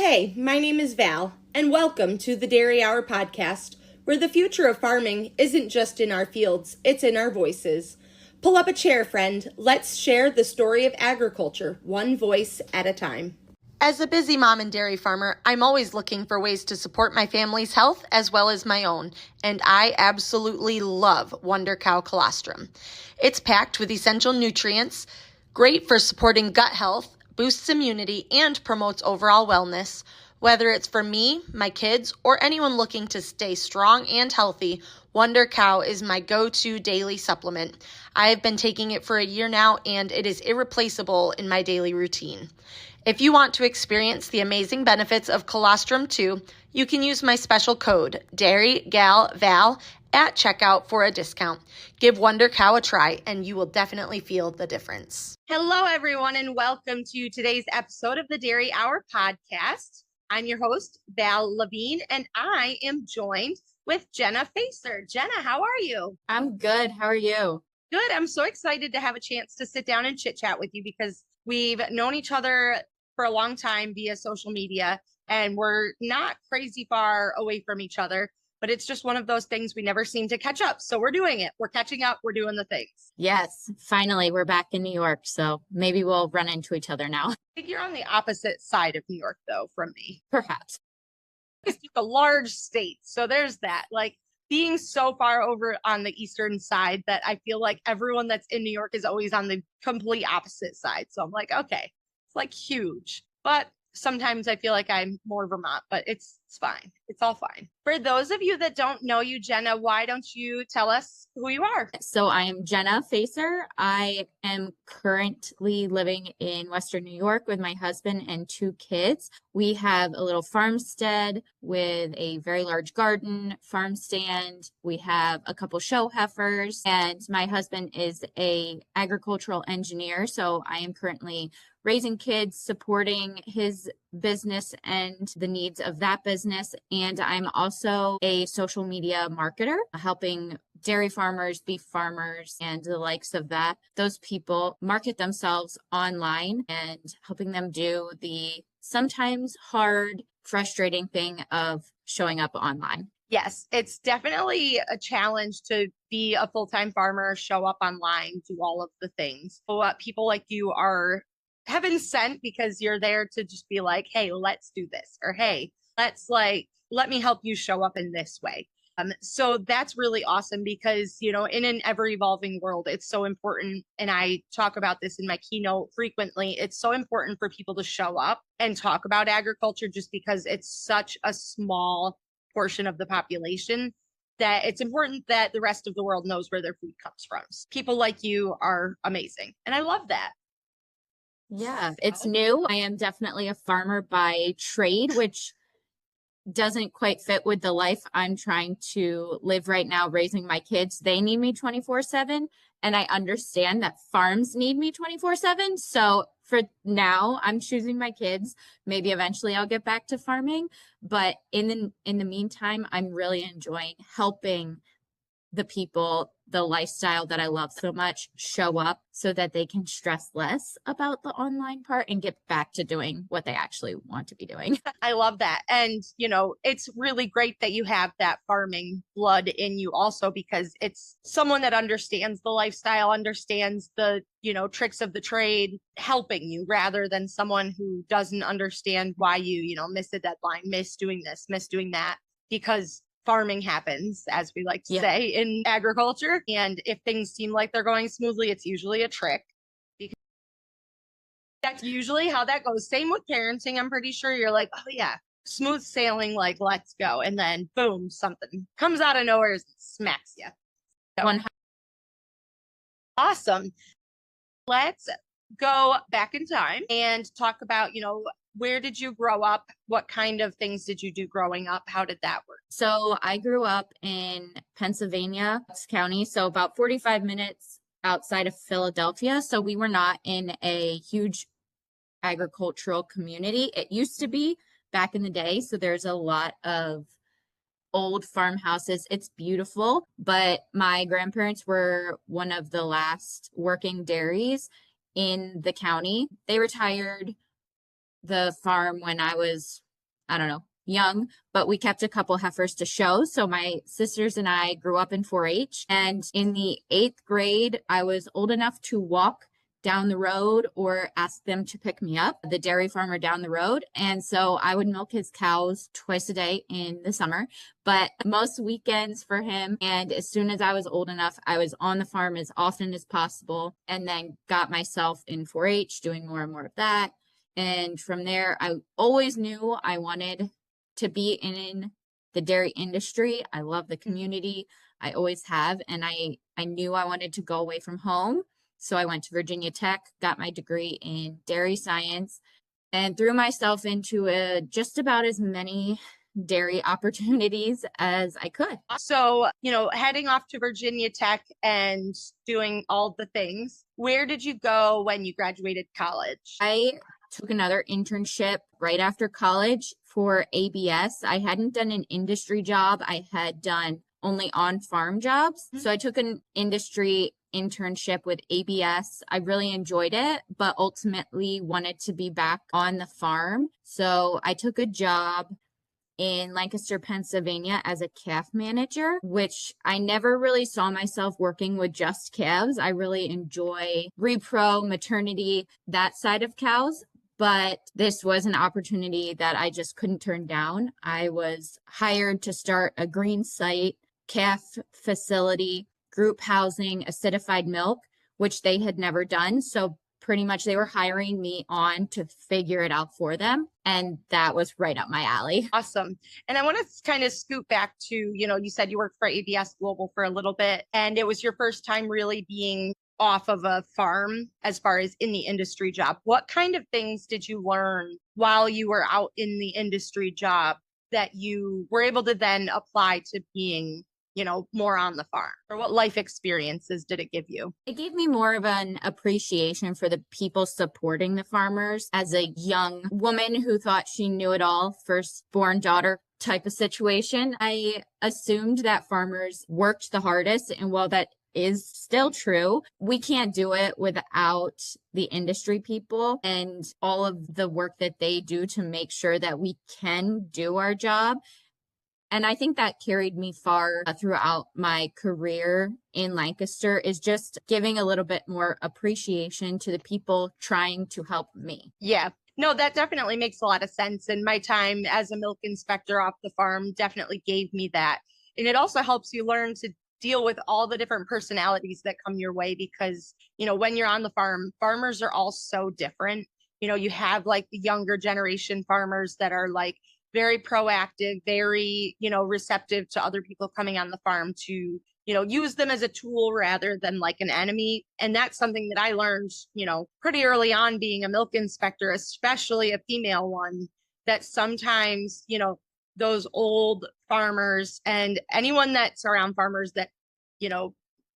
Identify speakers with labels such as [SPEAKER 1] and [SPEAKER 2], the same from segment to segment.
[SPEAKER 1] Hey, my name is Val, and welcome to the Dairy Hour podcast, where the future of farming isn't just in our fields, it's in our voices. Pull up a chair, friend. Let's share the story of agriculture, one voice at a time. As a busy mom and dairy farmer, I'm always looking for ways to support my family's health as well as my own, and I absolutely love Wonder Cow Colostrum. It's packed with essential nutrients, great for supporting gut health, boosts immunity, and promotes overall wellness. Whether it's for me, my kids, or anyone looking to stay strong and healthy, Wonder Cow is my go-to daily supplement. I have been taking it for a year now, and it is irreplaceable in my daily routine. If you want to experience the amazing benefits of colostrum too, you can use my special code, DairyGalVal, at checkout for a discount. Give Wonder Cow a try, and you will definitely feel the difference. Hello, everyone, and welcome to today's episode of the Dairy Hour podcast. I'm your host, Val Lavigne, and I am joined with Jenna Facer. Jenna, how are you?
[SPEAKER 2] I'm good. How are you?
[SPEAKER 1] Good. I'm so excited to have a chance to sit down and chit chat with you because we've known each other for a long time via social media, and we're not crazy far away from each other, but it's just one of those things we never seem to catch up. So we're doing it. We're catching up. We're doing the things.
[SPEAKER 2] Yes, finally, we're back in New York, so maybe we'll run into each other now.
[SPEAKER 1] I think you're on the opposite side of New York, though, from me.
[SPEAKER 2] Perhaps.
[SPEAKER 1] It's a large state, so there's that. Like, being so far over on the eastern side that I feel like everyone that's in New York is always on the complete opposite side. So I'm like, okay, it's like huge. But sometimes I feel like I'm more Vermont, but it's fine. It's all fine. For those of you that don't know you, Jenna, why don't you tell us who you are?
[SPEAKER 2] So I am Jenna Facer. I am currently living in Western New York with my husband and 2 kids. We have a little farmstead with a very large garden, farm stand. We have a couple show heifers, and my husband is a agricultural engineer. So I am currently raising kids, supporting his business and the needs of that business. And I'm also a social media marketer, helping dairy farmers, beef farmers, and the likes of that. Those people market themselves online and helping them do the sometimes hard, frustrating thing of showing up online.
[SPEAKER 1] Yes, it's definitely a challenge to be a full-time farmer, show up online, do all of the things. But people like you are heaven sent because you're there to just be like, hey, let's do this, or hey, let me help you show up in this way. So that's really awesome because, you know, in an ever evolving world, it's so important. And I talk about this in my keynote frequently. It's so important for people to show up and talk about agriculture just because it's such a small portion of the population that it's important that the rest of the world knows where their food comes from. People like you are amazing. And I love that.
[SPEAKER 2] Yeah, it's new. I am definitely a farmer by trade, which doesn't quite fit with the life I'm trying to live right now, raising my kids. They need me 24/7, and I understand that farms need me 24/7. So for now, I'm choosing my kids. Maybe eventually I'll get back to farming, but in the meantime, I'm really enjoying helping the people, the lifestyle that I love so much, show up so that they can stress less about the online part and get back to doing what they actually want to be doing.
[SPEAKER 1] I love that. And, you know, it's really great that you have that farming blood in you also because it's someone that understands the lifestyle, understands the, you know, tricks of the trade, helping you rather than someone who doesn't understand why you know, miss a deadline, miss doing this, miss doing that, because farming happens, as we like to say in agriculture. And if things seem like they're going smoothly, it's usually a trick. Because that's usually how that goes. Same with parenting. I'm pretty sure you're like, oh yeah, smooth sailing, like let's go. And then boom, something comes out of nowhere and smacks you. So, awesome. Let's go back in time and talk about, you know, where did you grow up? What kind of things did you do growing up? How did that work?
[SPEAKER 2] So I grew up in Pennsylvania County, so about 45 minutes outside of Philadelphia. So we were not in a huge agricultural community. It used to be back in the day. So there's a lot of old farmhouses. It's beautiful, but my grandparents were one of the last working dairies in the county. They retired the farm when I was I don't know, young, but we kept a couple heifers to show. So my sisters and I grew up in 4-H. And in the 8th grade, I was old enough to walk down the road or ask them to pick me up, the dairy farmer down the road. And so I would milk his cows twice a day in the summer, but most weekends for him. And as soon as I was old enough, I was on the farm as often as possible, and then got myself in 4-H doing more and more of that. And from there, I always knew I wanted to be in the dairy industry. I love the community. I always have. And I knew I wanted to go away from home. So I went to Virginia Tech, got my degree in dairy science, and threw myself into just about as many dairy opportunities as I could.
[SPEAKER 1] So, heading off to Virginia Tech and doing all the things, where did you go when you graduated college?
[SPEAKER 2] I took another internship right after college for ABS. I hadn't done an industry job. I had done only on-farm jobs. So I took an industry internship with ABS. I really enjoyed it, but ultimately wanted to be back on the farm. So I took a job in Lancaster, Pennsylvania as a calf manager, which I never really saw myself working with just calves. I really enjoy repro, maternity, that side of cows. But this was an opportunity that I just couldn't turn down. I was hired to start a green site, calf facility, group housing, acidified milk, which they had never done. So pretty much they were hiring me on to figure it out for them. And that was right up my alley.
[SPEAKER 1] Awesome. And I want to kind of scoot back to, you said you worked for ABS Global for a little bit, and it was your first time really being off of a farm as far as in the industry job. What kind of things did you learn while you were out in the industry job that you were able to then apply to being more on the farm? Or what life experiences did it give you?
[SPEAKER 2] It gave me more of an appreciation for the people supporting the farmers. As a young woman who thought she knew it all, firstborn daughter type of situation, I assumed that farmers worked the hardest. And while that is still true, we can't do it without the industry people and all of the work that they do to make sure that we can do our job. And I think that carried me far throughout my career in Lancaster, is just giving a little bit more appreciation to the people trying to help me.
[SPEAKER 1] Yeah. No, that definitely makes a lot of sense. And my time as a milk inspector off the farm definitely gave me that. And it also helps you learn to deal with all the different personalities that come your way, because, when you're on the farm, farmers are all so different. You have like the younger generation farmers that are like very proactive, very, receptive to other people coming on the farm to, use them as a tool rather than like an enemy. And that's something that I learned, pretty early on being a milk inspector, especially a female one, that sometimes, those old farmers and anyone that's around farmers that,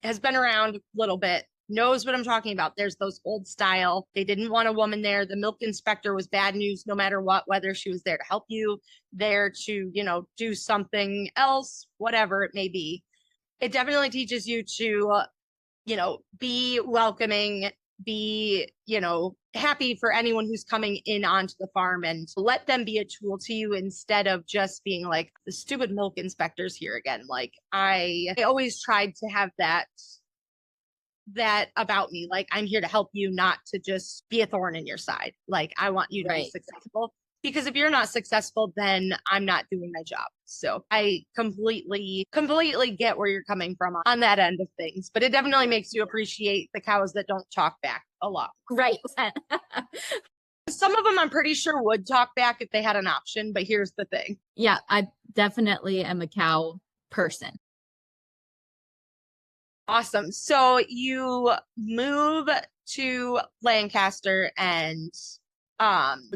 [SPEAKER 1] has been around a little bit knows what I'm talking about. There's those old style. They didn't want a woman there. The milk inspector was bad news no matter what, whether she was there to help you, there to, do something else, whatever it may be. It definitely teaches you to, be welcoming, be, happy for anyone who's coming in onto the farm, and let them be a tool to you instead of just being like the stupid milk inspectors here again. Like I always tried to have that about me. Like, I'm here to help you, not to just be a thorn in your side. Like, I want you to be successful, because if you're not successful, then I'm not doing my job. So I completely get where you're coming from on that end of things, but it definitely makes you appreciate the cows that don't talk back a lot.
[SPEAKER 2] Right.
[SPEAKER 1] Some of them I'm pretty sure would talk back if they had an option, but here's the thing.
[SPEAKER 2] Yeah, I definitely am a cow person.
[SPEAKER 1] Awesome. So you move to Lancaster and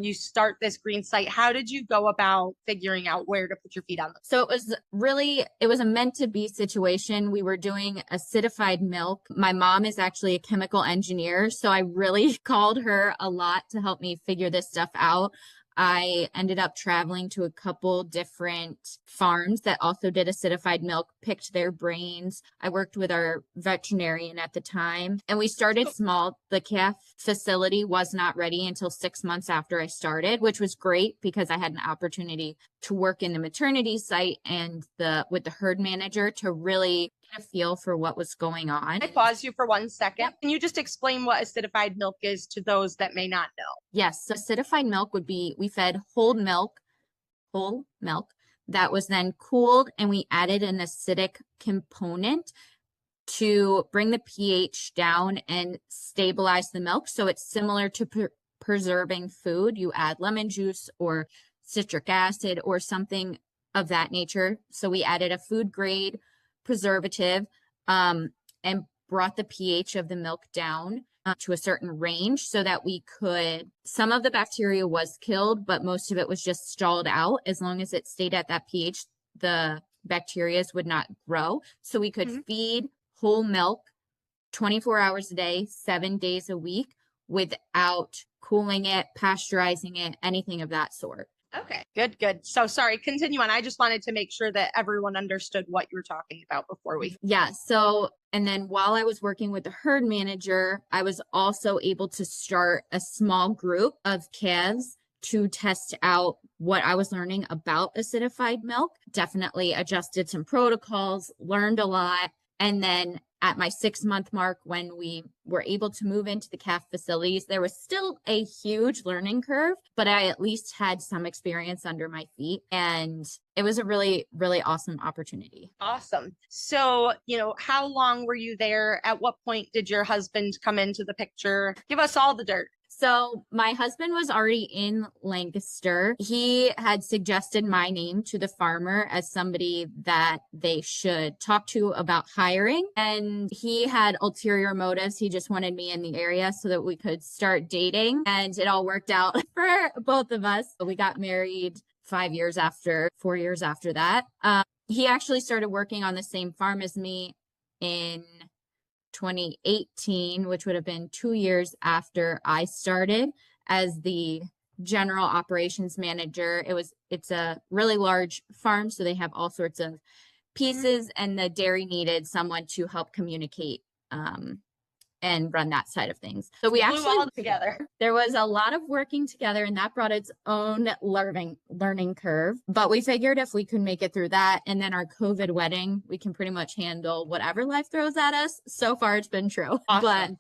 [SPEAKER 1] you start this green site. How did you go about figuring out where to put your feet on them?
[SPEAKER 2] So it was a meant to be situation. We were doing acidified milk. My mom is actually a chemical engineer, so I really called her a lot to help me figure this stuff out. I ended up traveling to a couple different farms that also did acidified milk, picked their brains. I worked with our veterinarian at the time, and we started small. The calf facility was not ready until 6 months after I started, which was great because I had an opportunity to work in the maternity site and with the herd manager to really get a feel for what was going on.
[SPEAKER 1] I pause you for 1 second. Yep. Can you just explain what acidified milk is to those that may not know?
[SPEAKER 2] Yes. So acidified milk would be, we fed whole milk that was then cooled, and we added an acidic component to bring the pH down and stabilize the milk. So it's similar to preserving food. You add lemon juice or citric acid or something of that nature. So we added a food grade preservative and brought the pH of the milk down to a certain range so that we could, some of the bacteria was killed, but most of it was just stalled out. As long as it stayed at that pH, the bacteria would not grow. So we could feed whole milk 24 hours a day, 7 days a week without cooling it, pasteurizing it, anything of that sort.
[SPEAKER 1] Okay, good. So sorry, continue on. I just wanted to make sure that everyone understood what you were talking about before we.
[SPEAKER 2] Yeah. So, and then while I was working with the herd manager, I was also able to start a small group of calves to test out what I was learning about acidified milk. Definitely adjusted some protocols, learned a lot. And then at my 6-month mark, when we were able to move into the calf facilities, there was still a huge learning curve, but I at least had some experience under my feet. And it was a really, really awesome opportunity.
[SPEAKER 1] Awesome. So, how long were you there? At what point did your husband come into the picture? Give us all the dirt.
[SPEAKER 2] So my husband was already in Lancaster. He had suggested my name to the farmer as somebody that they should talk to about hiring. And he had ulterior motives. He just wanted me in the area so that we could start dating. And it all worked out for both of us. We got married 4 years after that. He actually started working on the same farm as me in 2018, which would have been 2 years after I started as the general operations manager. It's a really large farm, so they have all sorts of pieces, and the dairy needed someone to help communicate and run that side of things. So we actually
[SPEAKER 1] all together.
[SPEAKER 2] There was a lot of working together, and that brought its own learning curve. But we figured if we could make it through that, and then our COVID wedding, we can pretty much handle whatever life throws at us. So far, it's been true.
[SPEAKER 1] Awesome.
[SPEAKER 2] But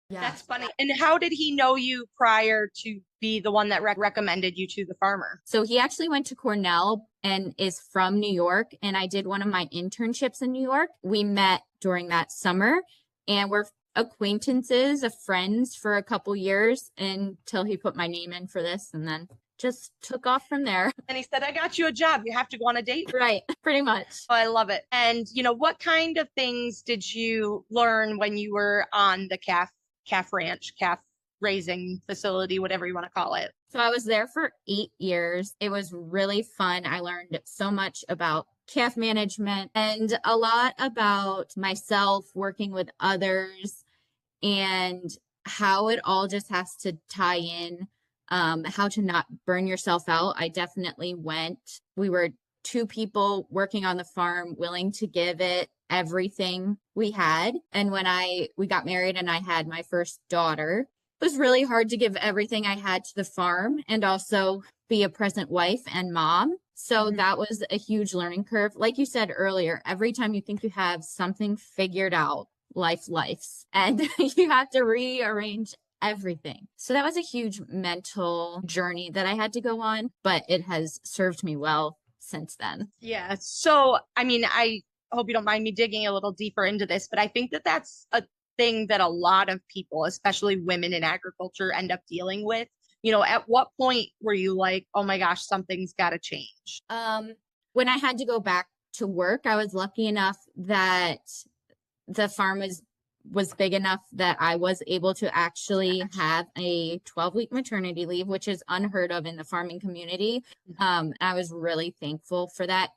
[SPEAKER 1] yeah, that's funny. And how did he know you prior to be the one that recommended you to the farmer?
[SPEAKER 2] So he actually went to Cornell and is from New York. And I did one of my internships in New York. We met during that summer, and we're acquaintances of friends for a couple years until he put my name in for this, and then just took off from there.
[SPEAKER 1] And he said, I got you a job. You have to go on a date.
[SPEAKER 2] Right. Pretty much.
[SPEAKER 1] Oh, I love it. And, what kind of things did you learn when you were on the calf ranch, calf raising facility, whatever you want to call it?
[SPEAKER 2] So I was there for 8 years. It was really fun. I learned so much about calf management and a lot about myself, working with others, and how it all just has to tie in, how to not burn yourself out. I definitely we were 2 people working on the farm, willing to give it everything we had. And when we got married and I had my first daughter, it was really hard to give everything I had to the farm and also be a present wife and mom. So that was a huge learning curve. Like you said earlier, every time you think you have something figured out, life's, and you have to rearrange everything. So that was a huge mental journey that I had to go on, but it has served me well since then.
[SPEAKER 1] Yeah. So, I hope you don't mind me digging a little deeper into this, but I think that that's a thing that a lot of people, especially women in agriculture, end up dealing with. At what point were you like, oh my gosh, something's got to change?
[SPEAKER 2] When I had to go back to work, I was lucky enough that the farm was big enough that I was able to actually have a 12-week maternity leave, which is unheard of in the farming community. I was really thankful for that.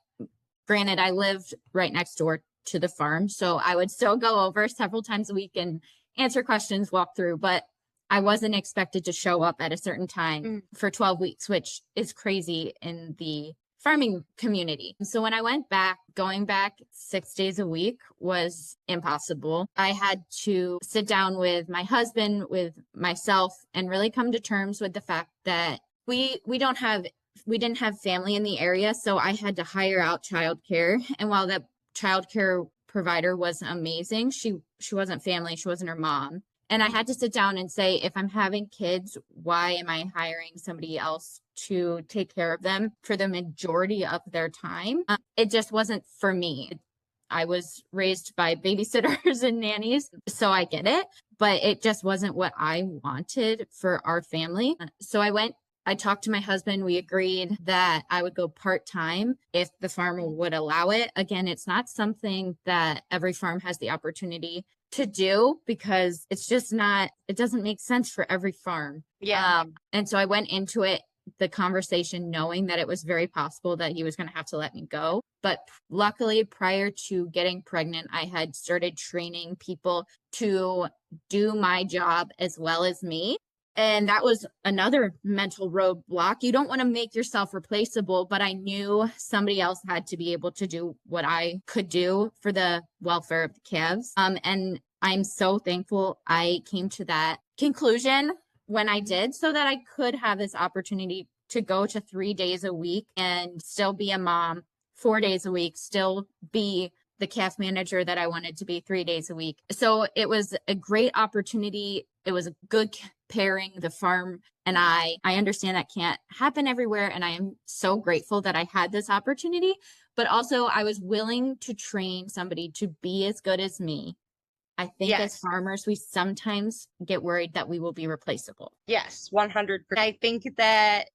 [SPEAKER 2] Granted, I lived right next door to the farm, so I would still go over several times a week and answer questions, walk through, but I wasn't expected to show up at a certain time for 12 weeks, which is crazy in the farming community. So when I went back, going back 6 days a week was impossible. I had to sit down with my husband, with myself, and really come to terms with the fact that we didn't have family in the area, so I had to hire out childcare. And while that childcare provider was amazing, she wasn't family, she wasn't her mom. And I had to sit down and say, if I'm having kids, why am I hiring somebody else to take care of them for the majority of their time? It just wasn't for me. I was raised by babysitters and nannies, so I get it, but it just wasn't what I wanted for our family. So I talked to my husband. We agreed that I would go part-time if the farm would allow it. Again, it's not something that every farm has the opportunity to do because it's just not, it doesn't make sense for every farm.
[SPEAKER 1] Yeah.
[SPEAKER 2] And so I went into it, the conversation, knowing that it was very possible that he was going to have to let me go. But luckily, prior to getting pregnant, I had started training people to do my job as well as me. And that was another mental roadblock. You don't want to make yourself replaceable, but I knew somebody else had to be able to do what I could do for the welfare of the calves. And I'm so thankful I came to that conclusion when I did, so that I could have this opportunity to go to 3 days a week and still be a mom, 4 days a week, still be the calf manager that I wanted to be 3 days a week. So it was a great opportunity. It was a good pairing, the farm and I understand that can't happen everywhere. And I am so grateful that I had this opportunity, but also I was willing to train somebody to be as good as me. I think as farmers, we sometimes get worried that we will be replaceable.
[SPEAKER 1] Yes, 100%. I think that,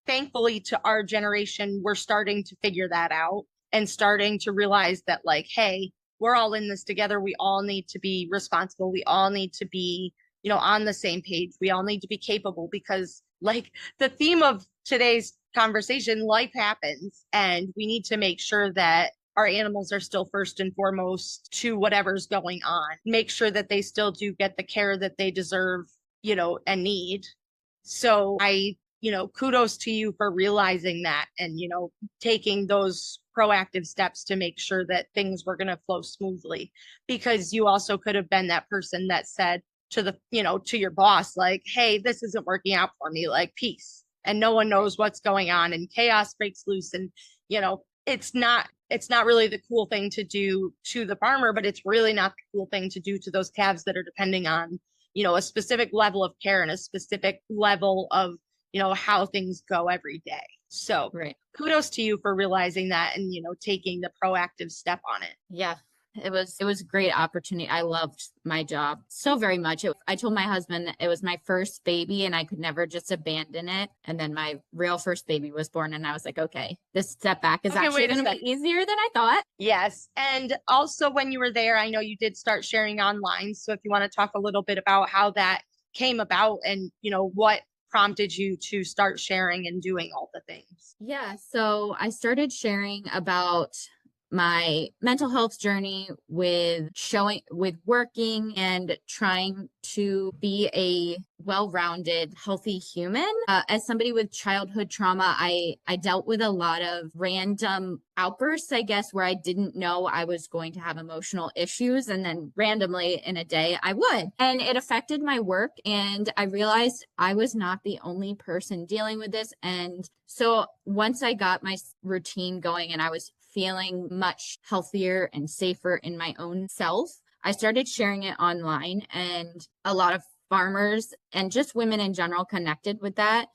[SPEAKER 1] thankfully to our generation, we're starting to figure that out and starting to realize that, like, hey, we're all in this together. We all need to be responsible. We all need to be, on the same page. We all need to be capable because, like, the theme of today's conversation, life happens, and we need to make sure that our animals are still first and foremost to whatever's going on. Make sure that they still do get the care that they deserve, and need. So kudos to you for realizing that and, taking those proactive steps to make sure that things were going to flow smoothly, because you also could have been that person that said to your boss, like, hey, this isn't working out for me, like, peace. And no one knows what's going on and chaos breaks loose. And, it's not really the cool thing to do to the farmer, but it's really not the cool thing to do to those calves that are depending on, a specific level of care and a specific level of, how things go every day. So kudos to you for realizing that and, taking the proactive step on it.
[SPEAKER 2] Yeah. It was a great opportunity. I loved my job so very much. I told my husband it was my first baby and I could never just abandon it. And then my real first baby was born and I was like, okay, this step back is actually going to be easier than I thought.
[SPEAKER 1] Yes. And also when you were there, I know you did start sharing online. So if you want to talk a little bit about how that came about and, what prompted you to start sharing and doing all the things.
[SPEAKER 2] Yeah. So I started sharing about my mental health journey with working and trying to be a well-rounded, healthy human. As somebody with childhood trauma, I dealt with a lot of random outbursts, I guess, where I didn't know I was going to have emotional issues. And then randomly in a day, I would. And it affected my work. And I realized I was not the only person dealing with this. And so once I got my routine going and I was feeling much healthier and safer in my own self, I started sharing it online, and a lot of farmers and just women in general connected with that.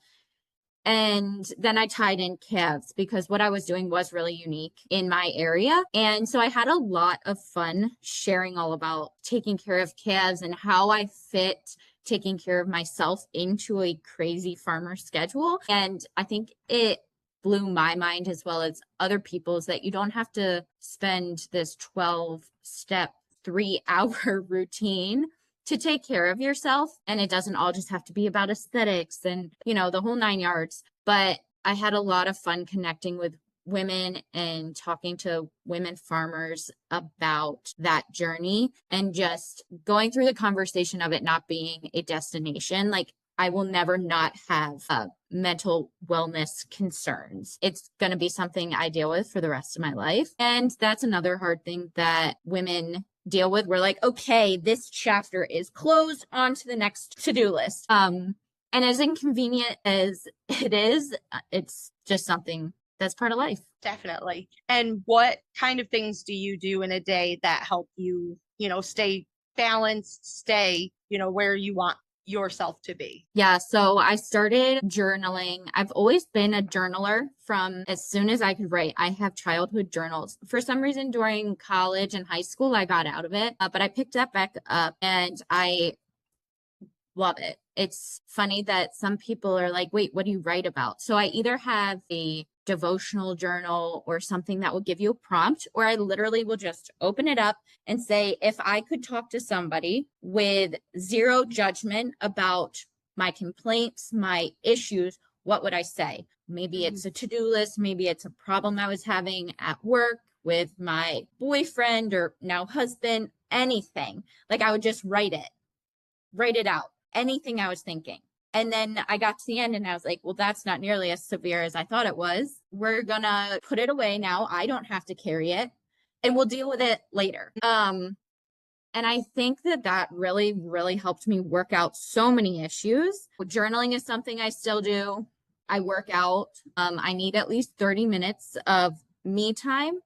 [SPEAKER 2] And then I tied in calves because what I was doing was really unique in my area. And so I had a lot of fun sharing all about taking care of calves and how I fit taking care of myself into a crazy farmer schedule. And I think it blew my mind as well as other people's that you don't have to spend this 12-step 3-hour routine to take care of yourself. And it doesn't all just have to be about aesthetics and, the whole 9 yards. But I had a lot of fun connecting with women and talking to women farmers about that journey and just going through the conversation of it not being a destination. Like, I will never not have mental wellness concerns. It's going to be something I deal with for the rest of my life. And that's another hard thing that women deal with. We're like, okay, this chapter is closed, on to the next to-do list. And as inconvenient as it is, it's just something that's part of life.
[SPEAKER 1] Definitely. And what kind of things do you do in a day that help you, stay balanced, stay, where you want yourself to be?
[SPEAKER 2] Yeah, so I started journaling. I've always been a journaler from as soon as I could write. I have childhood journals. For some reason, during college and high school, I got out of it, but I picked that back up and I love it. It's funny that some people are like, wait, what do you write about? So I either have a devotional journal or something that will give you a prompt, or I literally will just open it up and say, if I could talk to somebody with zero judgment about my complaints, my issues, what would I say? Maybe it's a to-do list. Maybe it's a problem I was having at work with my boyfriend or now husband, anything. Like, I would just write it out, anything I was thinking. And then I got to the end and I was like, well, that's not nearly as severe as I thought it was. We're gonna put it away now. I don't have to carry it and we'll deal with it later. And I think that really, really helped me work out so many issues. Journaling is something I still do. I work out. I need at least 30 minutes of me time.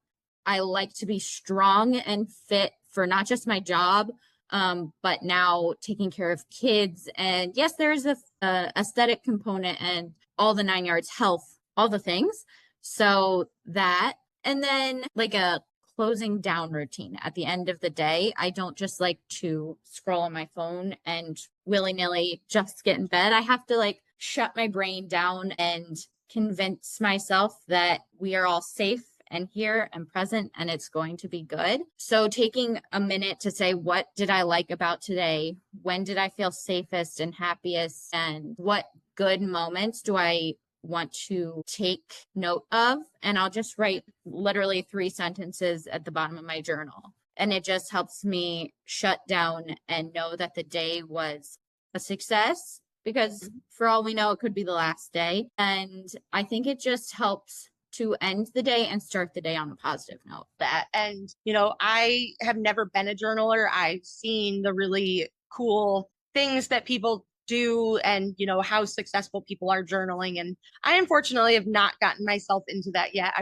[SPEAKER 2] I like to be strong and fit for not just my job, but now taking care of kids. And yes, there's a aesthetic component and all the 9 yards, health, all the things. So that, and then like a closing down routine at the end of the day. I don't just like to scroll on my phone and willy-nilly just get in bed. I have to like shut my brain down and convince myself that we are all safe and here and present and it's going to be good. So taking a minute to say, what did I like about today? When did I feel safest and happiest? And what good moments do I want to take note of? And I'll just write literally 3 sentences at the bottom of my journal. And it just helps me shut down and know that the day was a success, because for all we know, it could be the last day. And I think it just helps to end the day and start the day on a positive note.
[SPEAKER 1] That. And, I have never been a journaler. I've seen the really cool things that people do and, how successful people are journaling. And I unfortunately have not gotten myself into that yet.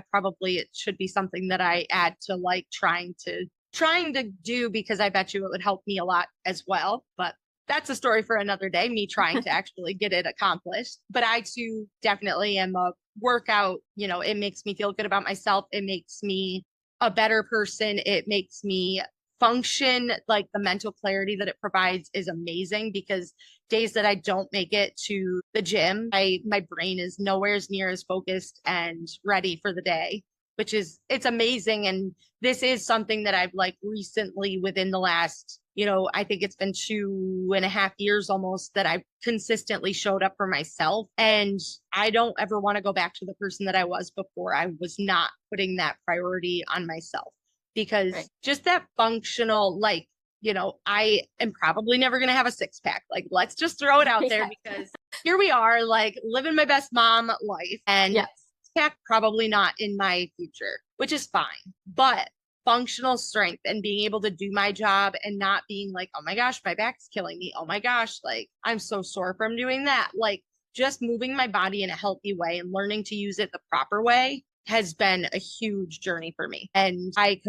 [SPEAKER 1] It should be something that I add to like trying to do, because I bet you it would help me a lot as well. But that's a story for another day, me trying to actually get it accomplished. But I too definitely am a workout. It makes me feel good about myself. It makes me a better person. It makes me function. Like, the mental clarity that it provides is amazing, because days that I don't make it to the gym, my brain is nowhere near as focused and ready for the day, it's amazing. And this is something that I've like recently, within the last, I think it's been 2.5 years almost, that I've consistently showed up for myself. And I don't ever want to go back to the person that I was before I was not putting that priority on myself, because just that functional, like, I am probably never going to have a 6-pack. Like, let's just throw it out there, because here we are, like, living my best mom life. And pack probably not in my future, which is fine. But functional strength and being able to do my job and not being like, oh my gosh, my back's killing me. Oh my gosh, like, I'm so sore from doing that. Like, just moving my body in a healthy way and learning to use it the proper way has been a huge journey for me. And I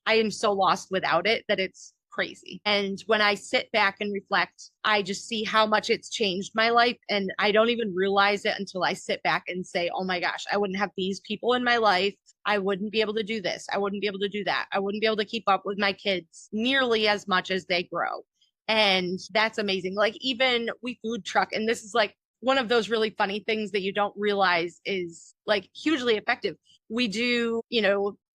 [SPEAKER 1] am so lost without it that it's crazy. And when I sit back and reflect, I just see how much it's changed my life. And I don't even realize it until I sit back and say, oh my gosh, I wouldn't have these people in my life. I wouldn't be able to do this. I wouldn't be able to do that. I wouldn't be able to keep up with my kids nearly as much as they grow. And that's amazing. Like, even we food truck, and this is like one of those really funny things that you don't realize is like hugely effective. We do,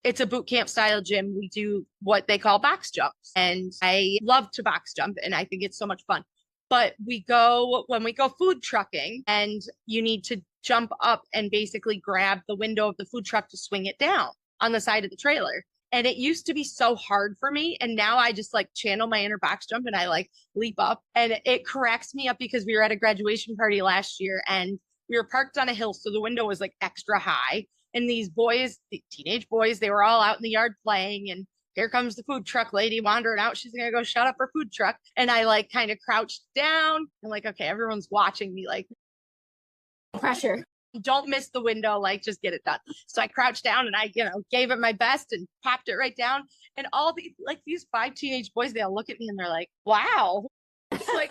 [SPEAKER 1] it's a boot camp style gym. We do what they call box jumps. And I love to box jump, and I think it's so much fun. but when we go food trucking and you need to jump up and basically grab the window of the food truck to swing it down on the side of the trailer. And it used to be so hard for me. And now I just like channel my inner box jump and I like leap up, and it cracks me up because we were at a graduation party last year and we were parked on a hill. So the window was like extra high. And these boys, the teenage boys, they were all out in the yard playing. And here comes the food truck lady wandering out. She's going to go shut up her food truck. And I like kind of crouched down. I'm like, okay, everyone's watching me. Like,
[SPEAKER 2] Pressure.
[SPEAKER 1] don't miss the window, like just get it done. So I crouched down and I, gave it my best and popped it right down. And all these 5 teenage boys, they all look at me and they're like, wow. It's like,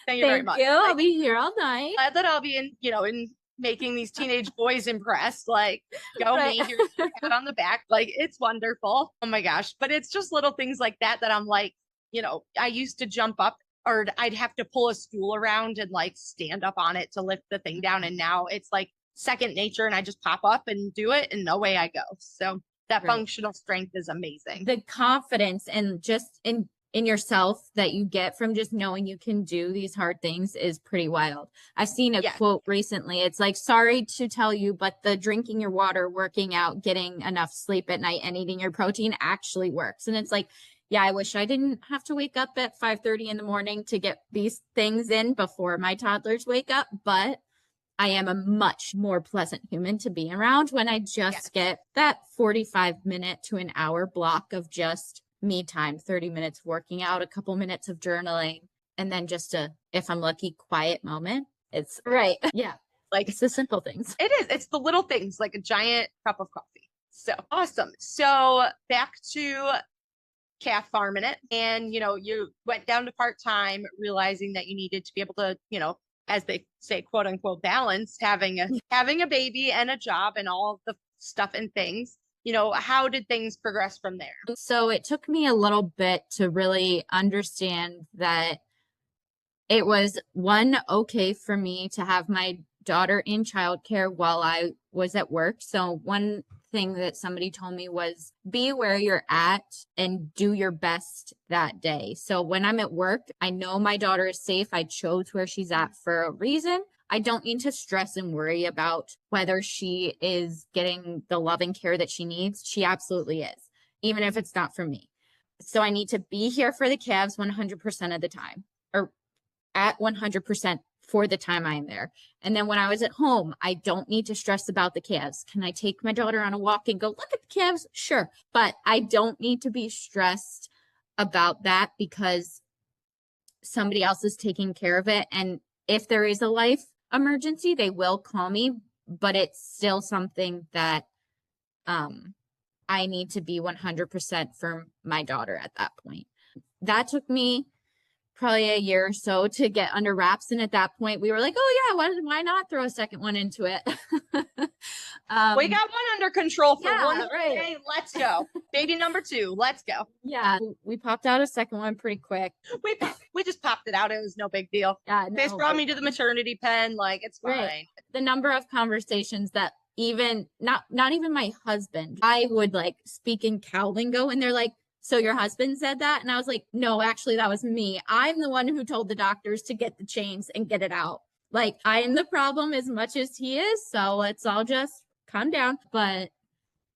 [SPEAKER 1] thank you very much.
[SPEAKER 2] I'll
[SPEAKER 1] Like,
[SPEAKER 2] be here all night.
[SPEAKER 1] glad that I'll be in making these teenage boys impressed. Like, go
[SPEAKER 2] Right.
[SPEAKER 1] me, here's your pat on the back. Like, it's wonderful. Oh my gosh. But it's just little things like that I'm like, I used to jump up, or I'd have to pull a stool around and like stand up on it to lift the thing down. And now it's like second nature and I just pop up and do it and away I go. So that
[SPEAKER 2] Right.
[SPEAKER 1] functional strength is amazing.
[SPEAKER 2] The confidence and just in yourself that you get from just knowing you can do these hard things is pretty wild. I've seen a quote recently. It's like, sorry to tell you, but the drinking your water, working out, getting enough sleep at night, and eating your protein actually works. And it's like, yeah, I wish I didn't have to wake up at 5:30 in the morning to get these things in before my toddlers wake up. But I am a much more pleasant human to be around when I just get that 45-minute to an hour block of just me time, 30 minutes working out, a couple minutes of journaling, and then just if I'm lucky, quiet moment. It's right. Yeah. Like, it's the simple things.
[SPEAKER 1] It is. It's the little things, like a giant cup of coffee. So awesome. So back to calf farming it. And, you went down to part-time, realizing that you needed to be able to, as they say, quote unquote, balance having a baby and a job and all of the stuff and things. How did things progress from there?
[SPEAKER 2] So it took me a little bit to really understand that it was okay for me to have my daughter in childcare while I was at work. So one thing that somebody told me was be where you're at and do your best that day. So when I'm at work, I know my daughter is safe. I chose where she's at for a reason. I don't need to stress and worry about whether she is getting the loving care that she needs. She absolutely is, even if it's not for me. So I need to be here for the calves 100% of the time, or at 100% for the time I am there. And then when I was at home, I don't need to stress about the calves. Can I take my daughter on a walk and go, look at the calves? Sure. But I don't need to be stressed about that because somebody else is taking care of it. And if there is a life emergency, they will call me, but it's still something that I need to be 100% for my daughter at that point. That took me probably a year or so to get under wraps. And at that point we were like, oh yeah, why not throw a second one into it?
[SPEAKER 1] We got one under control for one
[SPEAKER 2] right.
[SPEAKER 1] day. Let's go. Baby number 2. Let's go.
[SPEAKER 2] Yeah. We popped out a second one pretty quick.
[SPEAKER 1] We just popped it out. It was no big deal.
[SPEAKER 2] Yeah,
[SPEAKER 1] They brought me to the maternity pen. Like, it's fine.
[SPEAKER 2] Right. The number of conversations that even not even my husband, I would like speak in cow lingo and they're like, so your husband said that? And I was like, no, actually that was me. I'm the one who told the doctors to get the chains and get it out. Like, I am the problem as much as he is. So let's all just calm down. But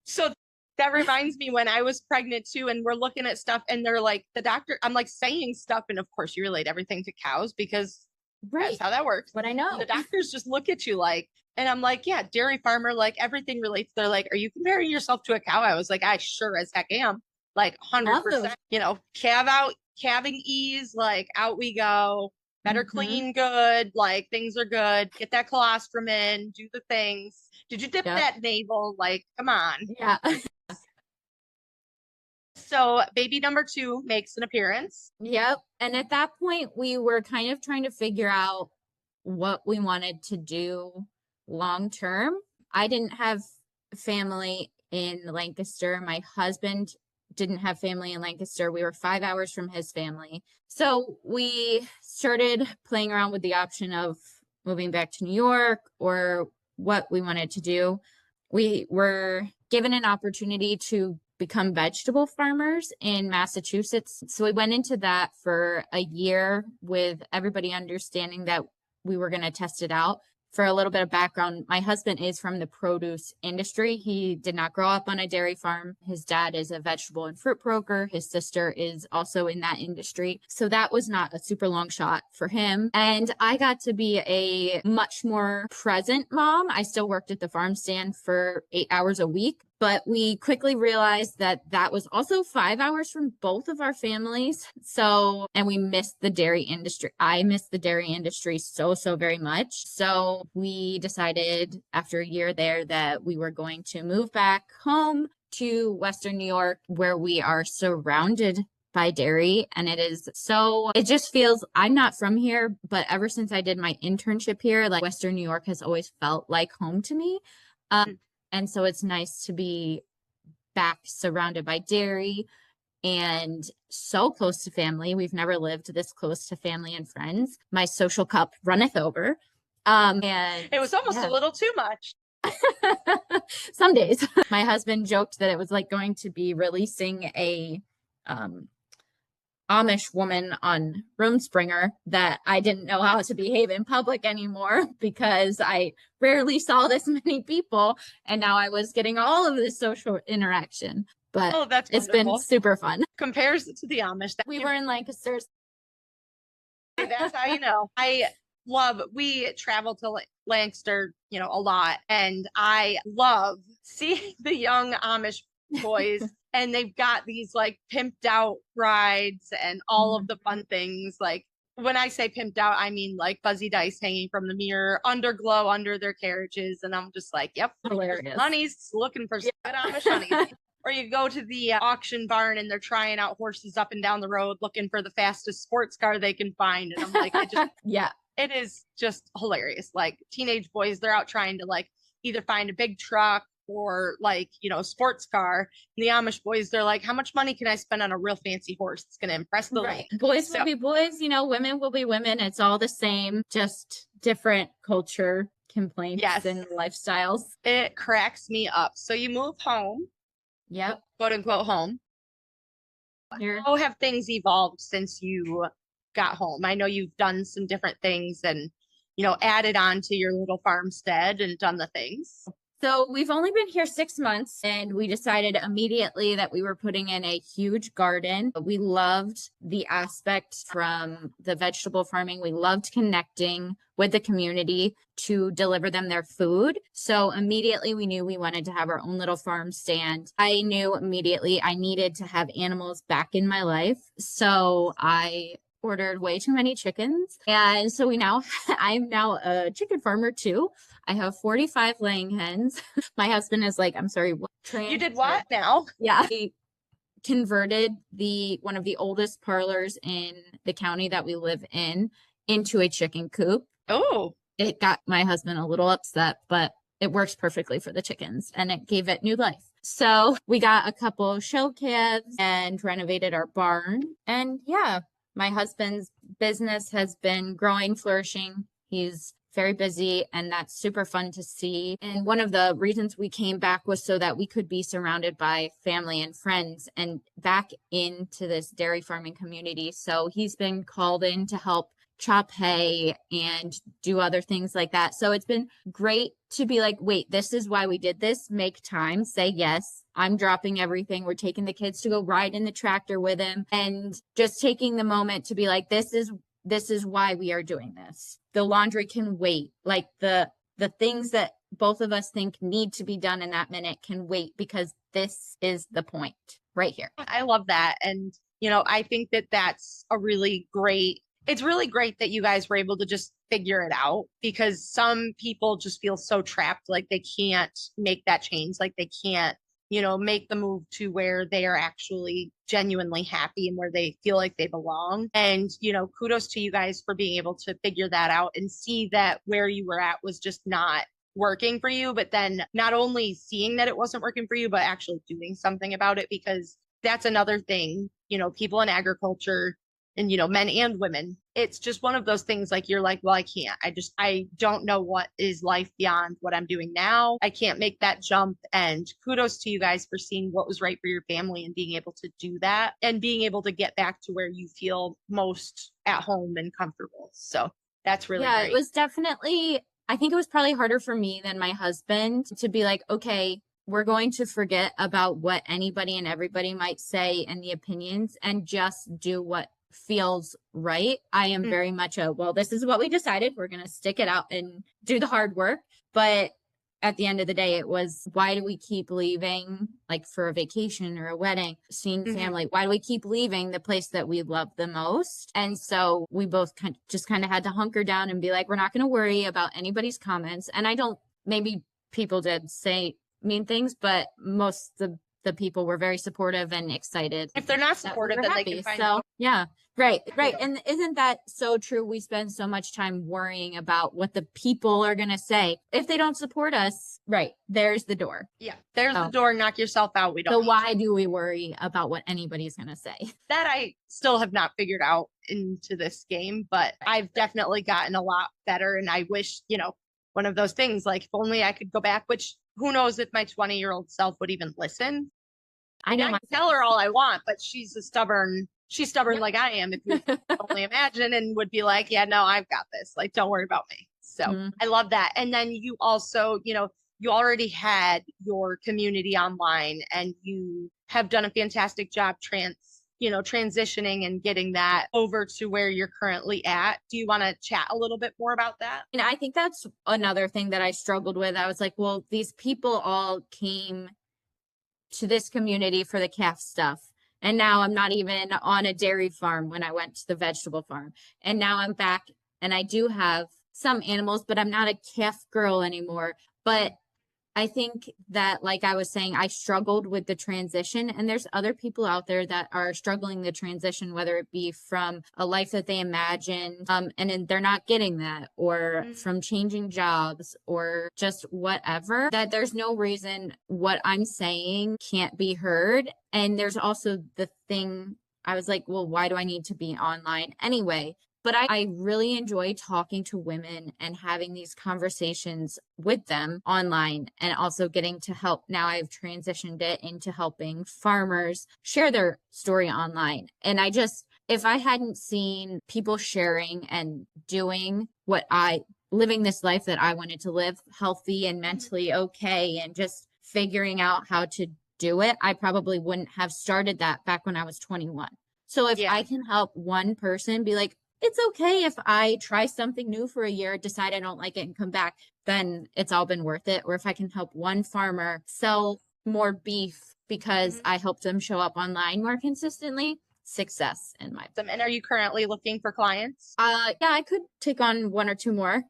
[SPEAKER 1] so that reminds me when I was pregnant too, and we're looking at stuff and they're like, the doctor, I'm like saying stuff. And of course you relate everything to cows because that's how that works.
[SPEAKER 2] But I know.
[SPEAKER 1] And the doctors just look at you like, and I'm like, yeah, dairy farmer, like everything relates. They're like, are you comparing yourself to a cow? I was like, I sure as heck am. Like 100%, calving ease, like out we go, better clean, good, like things are good. Get that colostrum in, do the things. Did you dip that navel? Like, come on.
[SPEAKER 2] Yeah.
[SPEAKER 1] So baby number 2 makes an appearance.
[SPEAKER 2] Yep. And at that point, we were kind of trying to figure out what we wanted to do long term. I didn't have family in Lancaster. My husband didn't have family in Lancaster. We were 5 hours from his family. So we started playing around with the option of moving back to New York or what we wanted to do. We were given an opportunity to become vegetable farmers in Massachusetts. So we went into that for a year with everybody understanding that we were going to test it out. For a little bit of background, my husband is from the produce industry. He did not grow up on a dairy farm. His dad is a vegetable and fruit broker. His sister is also in that industry. So that was not a super long shot for him. And I got to be a much more present mom. I still worked at the farm stand for 8 hours a week. But we quickly realized that that was also 5 hours from both of our families. So, and we missed the dairy industry. I missed the dairy industry so very much. So we decided after a year there that we were going to move back home to Western New York, where we are surrounded by dairy. And it just feels, I'm not from here, but ever since I did my internship here, like Western New York has always felt like home to me. And so it's nice to be back surrounded by dairy and so close to family. We've never lived this close to family and friends. My social cup runneth over. And
[SPEAKER 3] it was almost a little too much.
[SPEAKER 2] Some days. My husband joked that it was like going to be releasing a Amish woman on Rumspringer, that I didn't know how to behave in public anymore because I rarely saw this many people. And now I was getting all of this social interaction. But
[SPEAKER 3] that's
[SPEAKER 2] it's
[SPEAKER 3] wonderful.
[SPEAKER 2] been super fun.
[SPEAKER 3] Compares it to the Amish.
[SPEAKER 2] We were in Lancaster.
[SPEAKER 3] That's how you know. We travel to Lancaster, a lot. And I love seeing the young Amish boys. And they've got these like pimped out rides and all of the fun things. Like when I say pimped out, I mean like fuzzy dice hanging from the mirror, underglow under their carriages. And I'm just like, yep,
[SPEAKER 2] hilarious.
[SPEAKER 3] Honey's looking for some good Amish honeys. Or you go to the auction barn and they're trying out horses up and down the road looking for the fastest sports car they can find. And I'm like,
[SPEAKER 2] yeah,
[SPEAKER 3] it is just hilarious. Like teenage boys, they're out trying to like either find a big truck or like, sports car. And the Amish boys, they're like, how much money can I spend on a real fancy horse that's going to impress the lady?
[SPEAKER 2] Boys will be boys, women will be women. It's all the same, just different culture complaints and lifestyles.
[SPEAKER 3] It cracks me up. So you move home.
[SPEAKER 2] Yep.
[SPEAKER 3] Quote unquote home. How have things evolved since you got home? I know you've done some different things and, added on to your little farmstead and done the things.
[SPEAKER 2] So we've only been here 6 months and we decided immediately that we were putting in a huge garden. We loved the aspect from the vegetable farming. We loved connecting with the community to deliver them their food. So immediately we knew we wanted to have our own little farm stand. I knew immediately I needed to have animals back in my life. So I ordered way too many chickens. And so I'm now a chicken farmer too. I have 45 laying hens. My husband is like, I'm sorry, what?
[SPEAKER 3] You did what now?
[SPEAKER 2] Yeah. We converted one of the oldest parlors in the county that we live in into a chicken coop.
[SPEAKER 3] Oh.
[SPEAKER 2] It got my husband a little upset, but it works perfectly for the chickens and it gave it new life. So we got a couple show calves and renovated our barn. And yeah, my husband's business has been growing, flourishing. He's very busy, and that's super fun to see. And one of the reasons we came back was so that we could be surrounded by family and friends and back into this dairy farming community. So he's been called in to help chop hay and do other things like that. So it's been great to be like, wait, this is why we did this. Make time, say yes. I'm dropping everything. We're taking the kids to go ride in the tractor with him and just taking the moment to be like, this is why we are doing this. The laundry can wait. Like the things that both of us think need to be done in that minute can wait because this is the point right here.
[SPEAKER 3] I love that. And, I think that that's it's really great that you guys were able to just figure it out, because some people just feel so trapped, like they can't make that change. Like they can't, make the move to where they are actually genuinely happy and where they feel like they belong. And, kudos to you guys for being able to figure that out and see that where you were at was just not working for you, but then not only seeing that it wasn't working for you, but actually doing something about it, because that's another thing, people in agriculture, and, men and women. It's just one of those things like you're like, well, I can't. I don't know what is life beyond what I'm doing now. I can't make that jump. And kudos to you guys for seeing what was right for your family and being able to do that and being able to get back to where you feel most at home and comfortable. So that's really great.
[SPEAKER 2] It was definitely, I think it was probably harder for me than my husband to be like, okay, we're going to forget about what anybody and everybody might say and the opinions and just do what feels right. I am very much well, this is what we decided. We're going to stick it out and do the hard work. But at the end of the day, it was, why do we keep leaving, like for a vacation or a wedding, seeing family? Why do we keep leaving the place that we love the most? And so we both just kind of had to hunker down and be like, we're not going to worry about anybody's comments. And maybe people did say mean things, but most of the people were very supportive and excited.
[SPEAKER 3] If they're not supportive, then they can find
[SPEAKER 2] so yeah, right. And isn't that so true? We spend so much time worrying about what the people are going to say. If they don't support us, right, there's the door.
[SPEAKER 3] Yeah, there's the door. Knock yourself out. We don't.
[SPEAKER 2] So why do we worry about what anybody's going to say?
[SPEAKER 3] That I still have not figured out into this game, but I've definitely gotten a lot better. And I wish, one of those things, like if only I could go back, which who knows if my 20-year-old self would even listen.
[SPEAKER 2] I know.
[SPEAKER 3] I can tell her all I want, but she's stubborn like I am, if you can only imagine, and would be like, yeah, no, I've got this. Like, don't worry about me. So I love that. And then you also, you already had your community online and you have done a fantastic job transitioning and getting that over to where you're currently at. Do you want to chat a little bit more about that?
[SPEAKER 2] And I think that's another thing that I struggled with. I was like, well, these people all came to this community for the calf stuff. And now I'm not even on a dairy farm when I went to the vegetable farm. And now I'm back and I do have some animals, but I'm not a calf girl anymore. But I think that, like I was saying, I struggled with the transition, and there's other people out there that are struggling the transition, whether it be from a life that they imagined, and then they're not getting that, or from changing jobs, or just whatever, that there's no reason what I'm saying can't be heard. And there's also the thing, I was like, well, why do I need to be online anyway? But I really enjoy talking to women and having these conversations with them online, and also getting to help. Now I've transitioned it into helping farmers share their story online. And if I hadn't seen people sharing and doing living this life that I wanted to live, healthy and mentally okay, and just figuring out how to do it, I probably wouldn't have started that back when I was 21. So if I can help one person be like, it's okay if I try something new for a year, decide I don't like it, and come back, then it's all been worth it. Or if I can help one farmer sell more beef because I helped them show up online more consistently, success in my opinion.
[SPEAKER 3] And are you currently looking for clients?
[SPEAKER 2] Yeah, I could take on one or two more.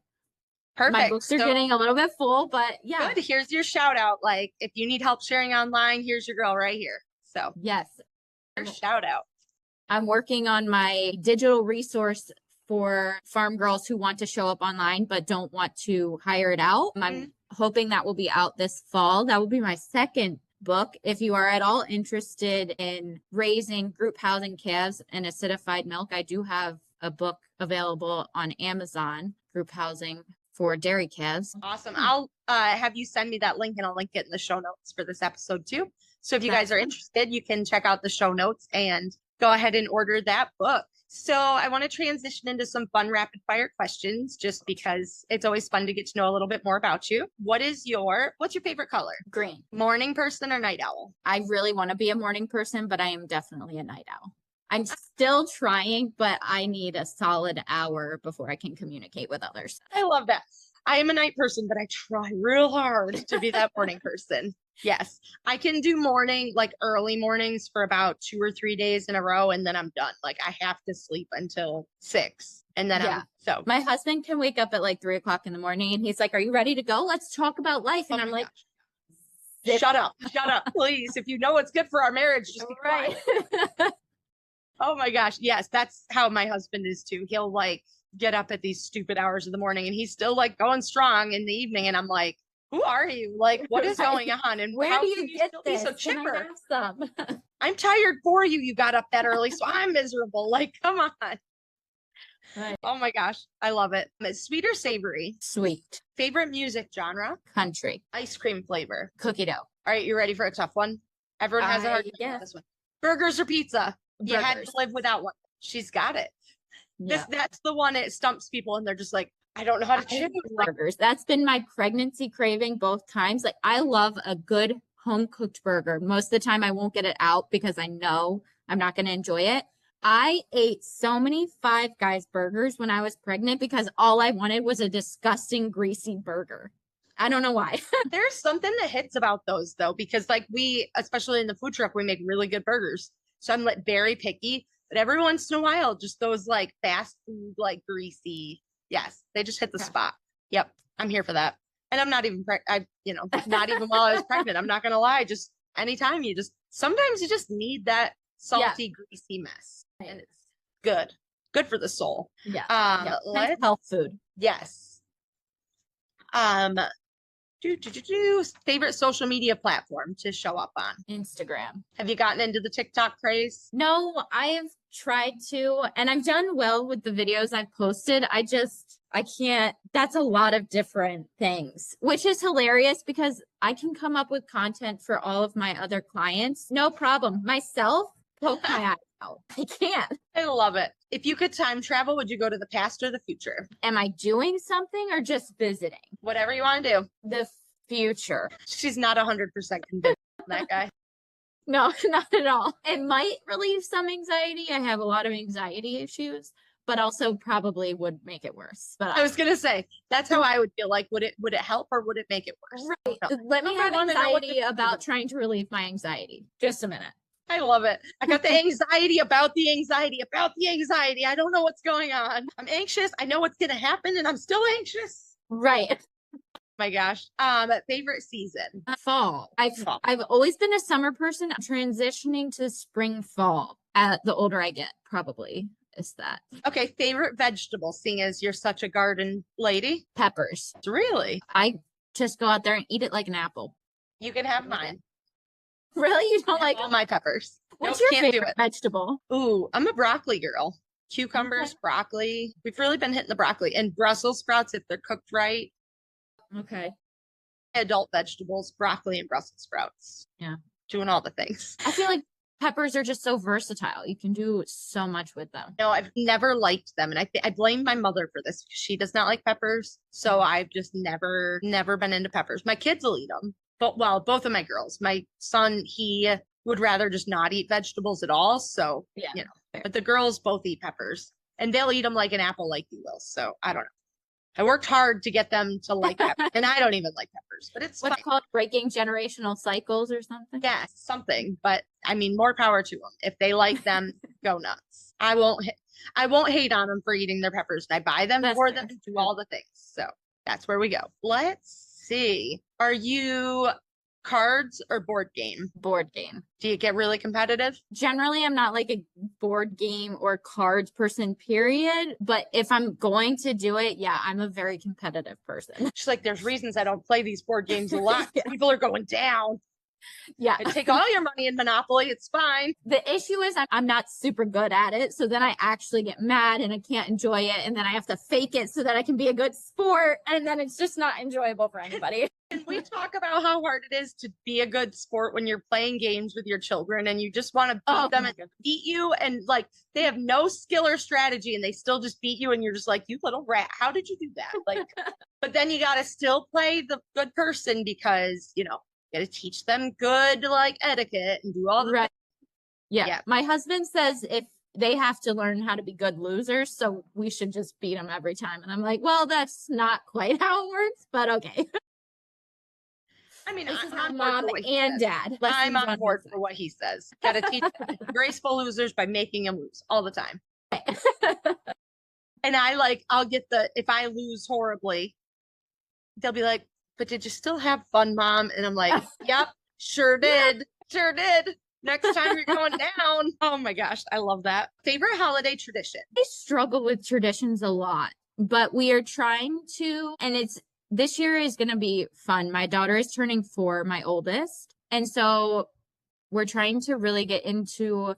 [SPEAKER 3] Perfect.
[SPEAKER 2] My books are getting a little bit full, but yeah.
[SPEAKER 3] Good. Here's your shout out. Like, if you need help sharing online, here's your girl right here. So
[SPEAKER 2] yes.
[SPEAKER 3] Shout out.
[SPEAKER 2] I'm working on my digital resource for farm girls who want to show up online but don't want to hire it out. I'm hoping that will be out this fall. That will be my second book. If you are at all interested in raising group housing calves and acidified milk, I do have a book available on Amazon, Group Housing for Dairy Calves.
[SPEAKER 3] Awesome. I'll have you send me that link, and I'll link it in the show notes for this episode too. So if you guys are interested, you can check out the show notes and go ahead and order that book. So I want to transition into some fun rapid fire questions, just because it's always fun to get to know a little bit more about you. What's your favorite color?
[SPEAKER 2] Green.
[SPEAKER 3] Morning person or night owl?
[SPEAKER 2] I really want to be a morning person, but I am definitely a night owl. I'm still trying, but I need a solid hour before I can communicate with others.
[SPEAKER 3] I love that. I am a night person, but I try real hard to be that morning person. Yes, I can do early mornings for about 2 or 3 days in a row, and then I'm done. Like, I have to sleep until 6, and then
[SPEAKER 2] my husband can wake up at like 3 o'clock in the morning, and he's like, "Are you ready to go? Let's talk about life." And I'm like,
[SPEAKER 3] "Shut up, please! If you know what's good for our marriage, just be quiet." Oh my gosh, yes, that's how my husband is too. He'll get up at these stupid hours of the morning, and he's still going strong in the evening, and I'm like, who are you? Like, what is going on? And
[SPEAKER 2] where do you get
[SPEAKER 3] still
[SPEAKER 2] this?
[SPEAKER 3] be so chipper?
[SPEAKER 2] Can I have some?
[SPEAKER 3] I'm tired for you. You got up that early, so I'm miserable. Like, come on.
[SPEAKER 2] Right.
[SPEAKER 3] Oh my gosh, I love it. It's sweet or savory?
[SPEAKER 2] Sweet.
[SPEAKER 3] Favorite music genre?
[SPEAKER 2] Country.
[SPEAKER 3] Ice cream flavor.
[SPEAKER 2] Cookie dough.
[SPEAKER 3] All right, you ready for a tough one? Everyone has a hard time
[SPEAKER 2] Yeah.
[SPEAKER 3] with this one. Burgers or pizza? You had to
[SPEAKER 2] Burgers.
[SPEAKER 3] live without one. She's got it.
[SPEAKER 2] Yeah.
[SPEAKER 3] That's the one it stumps people and they're just like, I don't know how to choose.
[SPEAKER 2] Burgers. That's been my pregnancy craving both times. Like I love a good home cooked burger. Most of the time I won't get it out because I know I'm not going to enjoy it. I ate so many Five Guys burgers when I was pregnant because all I wanted was a disgusting greasy burger. I don't know why.
[SPEAKER 3] There's something that hits about those though, because like we, especially in the food truck, we make really good burgers. So I'm like very picky, but every once in a while, just those like fast food, like greasy. Yes, they just hit the spot. Yep. I'm here for that. And I'm not even, not even while I was pregnant. I'm not going to lie. Just anytime sometimes you just need that salty, greasy mess. And it's good. Good for the soul.
[SPEAKER 2] Yeah.
[SPEAKER 3] Let's
[SPEAKER 2] health food.
[SPEAKER 3] Yes. Favorite social media platform to show up on?
[SPEAKER 2] Instagram.
[SPEAKER 3] Have you gotten into the TikTok craze?
[SPEAKER 2] No, I have tried to, and I've done well with the videos I've posted. I can't, that's a lot of different things, which is hilarious because I can come up with content for all of my other clients. No problem. Myself, poke my eye out. I can't.
[SPEAKER 3] I love it. If you could time travel, would you go to the past or the future?
[SPEAKER 2] Am I doing something or just visiting?
[SPEAKER 3] Whatever you want to do.
[SPEAKER 2] The future.
[SPEAKER 3] She's not 100% convinced on that guy.
[SPEAKER 2] No, not at all. It might relieve some anxiety. I have a lot of anxiety issues, but also probably would make it worse. But
[SPEAKER 3] I was gonna say that's how I would feel. Like, would it help or would it make it worse?
[SPEAKER 2] Right. Let me have anxiety about trying to relieve my anxiety. Just a minute.
[SPEAKER 3] I love it. I got the anxiety about the anxiety about the anxiety. I don't know what's going on. I'm anxious. I know what's gonna happen, and I'm still anxious.
[SPEAKER 2] Right.
[SPEAKER 3] My gosh. Favorite season?
[SPEAKER 2] Fall. I've always been a summer person. I'm transitioning to spring, fall. The older I get, probably is that.
[SPEAKER 3] Okay. Favorite vegetable, seeing as you're such a garden lady?
[SPEAKER 2] Peppers.
[SPEAKER 3] Really?
[SPEAKER 2] I just go out there and eat it like an apple.
[SPEAKER 3] You can have mine.
[SPEAKER 2] Really? You don't like
[SPEAKER 3] all my peppers?
[SPEAKER 2] What's
[SPEAKER 3] Nope,
[SPEAKER 2] your
[SPEAKER 3] can't
[SPEAKER 2] favorite vegetable?
[SPEAKER 3] Ooh, I'm a broccoli girl. Cucumbers, broccoli. We've really been hitting the broccoli and Brussels sprouts if they're cooked right.
[SPEAKER 2] Okay.
[SPEAKER 3] Adult vegetables, broccoli and Brussels sprouts.
[SPEAKER 2] Yeah.
[SPEAKER 3] Doing all the things.
[SPEAKER 2] I feel like peppers are just so versatile. You can do so much with them.
[SPEAKER 3] No, I've never liked them. And I blame my mother for this because she does not like peppers. So I've just never been into peppers. My kids will eat them. But well, both of my girls. My son, he would rather just not eat vegetables at all. So, but the girls both eat peppers and they'll eat them like an apple, like you will. So I don't know. I worked hard to get them to like peppers, and I don't even like peppers, but it's
[SPEAKER 2] what's called breaking generational cycles or something.
[SPEAKER 3] Yeah, something. But I mean, more power to them. If they like them, go nuts. I won't hate on them for eating their peppers. And I buy them for them and do all the things. So that's where we go. Let's see. Are you cards or board game?
[SPEAKER 2] Board game.
[SPEAKER 3] Do you get really competitive?
[SPEAKER 2] Generally, I'm not like a board game or cards person, period. But if I'm going to do it, yeah, I'm a very competitive person.
[SPEAKER 3] She's like, there's reasons I don't play these board games a lot. Yeah. People are going down.
[SPEAKER 2] Yeah.
[SPEAKER 3] I take all your money in Monopoly. It's fine.
[SPEAKER 2] The issue is I'm not super good at it. So then I actually get mad and I can't enjoy it. And then I have to fake it so that I can be a good sport. And then it's just not enjoyable for anybody.
[SPEAKER 3] And we talk about how hard it is to be a good sport when you're playing games with your children and you just want to beat them and beat you. And like, they have no skill or strategy and they still just beat you. And you're just like, you little rat, how did you do that? Like, but then you got to still play the good person because, you got to teach them good like etiquette and do all the things.
[SPEAKER 2] Yeah. My husband says if they have to learn how to be good losers, so we should just beat them every time. And I'm like, well, that's not quite how it works, but okay.
[SPEAKER 3] I mean,
[SPEAKER 2] this is my mom and dad.
[SPEAKER 3] I'm on board for what he says. Got to teach graceful losers by making them lose all the time. And I'll get if I lose horribly, they'll be like, but did you still have fun, Mom? And I'm like, yep, sure did. Sure did. Next time you're going down. Oh my gosh, I love that. Favorite holiday tradition?
[SPEAKER 2] I struggle with traditions a lot, but we are trying to, and this year is going to be fun. My daughter is turning 4, my oldest. And so we're trying to really get into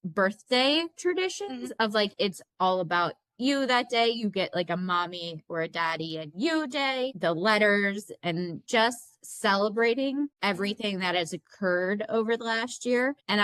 [SPEAKER 2] birthday traditions of like, it's all about you that day. You get like a mommy or a daddy and you day, the letters, and just celebrating everything that has occurred over the last year. And